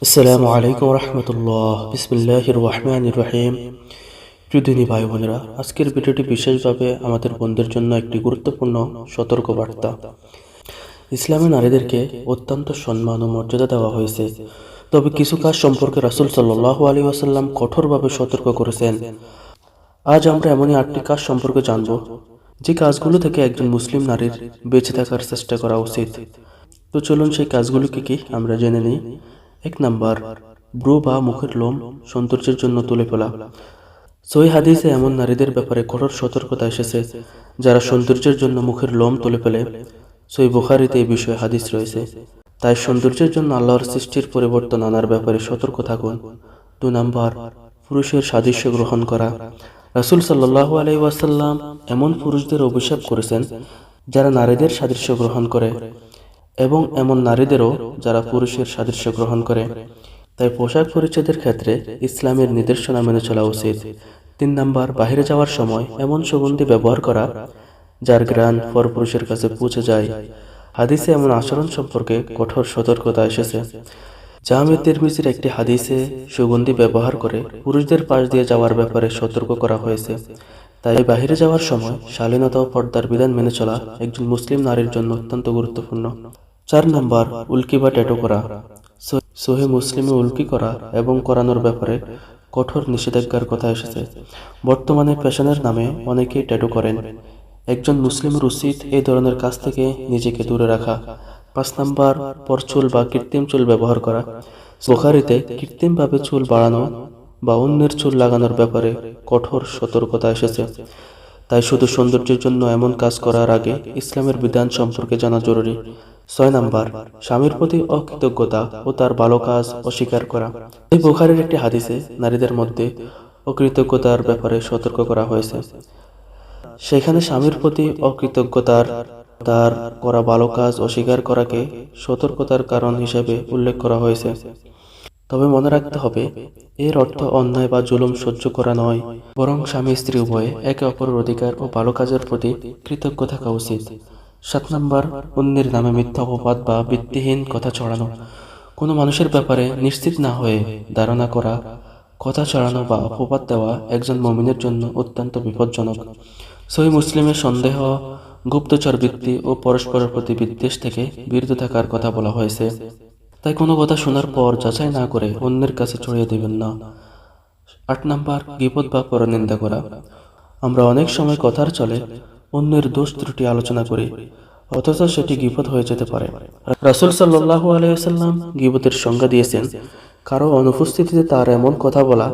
আসসালামু আলাইকুম রহমতুল্লাহ। বিসমিল্লাহির রহমানির রহিম। প্রিয় দিনী ভাই বোনেরা, আজকের ভিডিওটি বিশেষভাবে আমাদের বোনদের জন্য একটি গুরুত্বপূর্ণ সতর্ক বার্তা। ইসলামে নারীদেরকে অত্যন্ত সম্মান ও মর্যাদা দেওয়া হয়েছে, তবে কিছু কাজ সম্পর্কে রাসূল সাল্লাল্লাহু আলাইহি ওয়াসাল্লাম কঠোরভাবে সতর্ক করেছেন। আজ আমরা এমনই 8টি কাজ সম্পর্কে জানব, যে কাজগুলো থেকে একজন মুসলিম নারীর বেঁচে থাকার চেষ্টা করা উচিত। তো চলুন সেই কাজগুলো কি আমরা জেনে নিই। 1 নাম্বার, ব্রু বা মুখের লোম সৌন্দর্যের জন্য তুলে ফেলা। সহিহ হাদিসে এমন নারীদের ব্যাপারে কঠোর সতর্কতা এসেছে যারা সৌন্দর্যের জন্য মুখের লোম তুলে ফেলে। সহিহ বুখারীতে এই বিষয়ে হাদিস রয়েছে। তাই সৌন্দর্যের জন্য আল্লাহর সৃষ্টির পরিবর্তন আনার ব্যাপারে সতর্ক থাকুন। 2 নাম্বার, পুরুষের সাদৃশ্য গ্রহণ করা। রাসূল সাল্লাল্লাহু আলাইহি ওয়াসাল্লাম এমন পুরুষদের অভিশাপ করেছেন যারা নারীদের সাদৃশ্য গ্রহণ করে, এবং এমন নারীদেরও যারা পুরুষের সাদৃশ্য গ্রহণ করে। তাই পোশাক পরিচ্ছদের ক্ষেত্রে ইসলামের নির্দেশনা মেনে চলা উচিত। 3 নাম্বার, বাইরে যাওয়ার সময় এমন সুগন্ধি ব্যবহার করা যার ঘ্রাণ পরপুরুষের কাছে পৌঁছে যায়। হাদিসে এমন আচরণ সম্পর্কে কঠোর সতর্কতা এসেছে। জামে তিরমিজির একটি হাদিসে সুগন্ধি ব্যবহার করে পুরুষদের পাশ দিয়ে যাওয়ার ব্যাপারে সতর্ক করা হয়েছে। তাই বাইরে যাওয়ার সময় শালীনতা ও পর্দার বিধান মেনে চলা একজন মুসলিম নারীর জন্য অত্যন্ত গুরুত্বপূর্ণ। 4 নাম্বার, উল্কি বা ট্যাটু করা। সহিহ মুসলিমে উল্কি করা এবং করানোর ব্যাপারে কঠোর নিষেধাজ্ঞার কথা এসেছে। বর্তমানে ফ্যাশনের নামে অনেকেই ট্যাটু করেন। একজন মুসলিমের উচিত এই ধরনের কাজ থেকে নিজেকে দূরে রাখা। 5 নাম্বার, পরচুল বা কৃত্রিম চুল ব্যবহার করা। বুখারীতে কৃত্রিমভাবে চুল বাড়ানো বা অন্যের চুল লাগানোর ব্যাপারে কঠোর সতর্কতা এসেছে। তাই শুধু সৌন্দর্যের জন্য এমন কাজ করার আগে ইসলামের বিধান সম্পর্কে জানা জরুরি। 6 নাম্বার, স্বামীর প্রতি অকৃতজ্ঞতা ও তার ভালো কাজ অস্বীকার করা। এই বুখারীর একটি হাদিসে নারীদের মধ্যে অকৃতজ্ঞতার ব্যাপারে সতর্ক করা হয়েছে। সেখানে স্বামীর প্রতি অকৃতজ্ঞতার তার করা ভালো কাজ অস্বীকার করাকে সতর্কতার কারণ হিসেবে উল্লেখ করা হয়েছে। তবে মনে রাখতে হবে, এর অর্থ অন্যায় বা জুলুম সহ্য করা নয়, বরং স্বামী স্ত্রী উভয়ে একে অপরের অধিকার ও ভালো কাজের প্রতি কৃতজ্ঞ থাকা উচিত। 7 নাম্বার, অন্যের নামে মিথ্যা অপবাদ বা ভিত্তিহীন কথা ছড়ানো। কোনো মানুষের ব্যাপারে নিশ্চিত না হয়ে ধারণা করা, কথা ছড়ানো বা অপবাদ দেওয়া একজন মুমিনের জন্য অত্যন্ত বিপজ্জনক। সহিহ মুসলিমের সন্দেহ, গুপ্তচর বৃত্তি ও পরস্পরের প্রতি বিদ্বেষ থেকে বিরত থাকার কথা বলা হয়েছে। তাই কোনো কথা শোনার পর যাচাই না করে অন্যের কাছে ছড়িয়ে দেবেন না। 8 নাম্বার, গীবত বা পরনিন্দা করা। আমরা অনেক সময় কথার চলে অন্যের দোষ ত্রুটি আলোচনা করি, অথচ সেটি গীবত হয়ে যেতে পারে। রাসূল সাল্লাল্লাহু আলাইহি ওয়াসাল্লাম গীবতের সংজ্ঞা দিয়েছেন, কারো অনুপস্থিতিতে তার এমন কথা বলা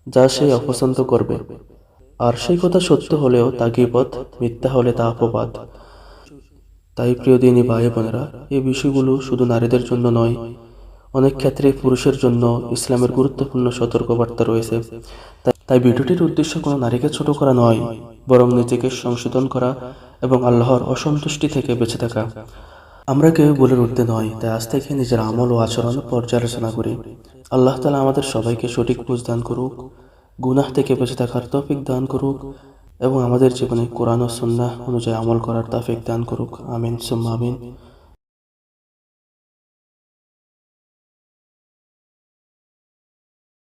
যা সে অপছন্দ করবে, আর সেই কথা সত্য হলেও তা গীবত, মিথ্যা হলে তা অপবাদ। তাই প্রিয় দিনী ভাই বোনেরা, এই বিষয়গুলো শুধু নারীদের জন্য নয়, অনেক ক্ষেত্রে পুরুষের জন্য ইসলামের গুরুত্বপূর্ণ সতর্কবার্তা রয়েছে। তাই ভিডিওটির উদ্দেশ্য কোনো নারীকে ছোট করা নয়, বরং নিজেকে সংশোধন করা এবং আল্লাহর অসন্তুষ্টি থেকে বেঁচে থাকা। আমরা কেউ বলে উঠতে নয়, তাই আজ থেকে নিজের আমল ও আচরণ পর্যালোচনা করি। আল্লাহ তাআলা আমাদের সবাইকে সঠিক বুঝ দান করুক, গুনাহ থেকে বেঁচে থাকার তৌফিক দান করুক, এবং আমাদের জীবনে কোরআন ও সুন্নাহ অনুযায়ী আমল করার তৌফিক দান করুক। আমিন সুম্মা আমিন।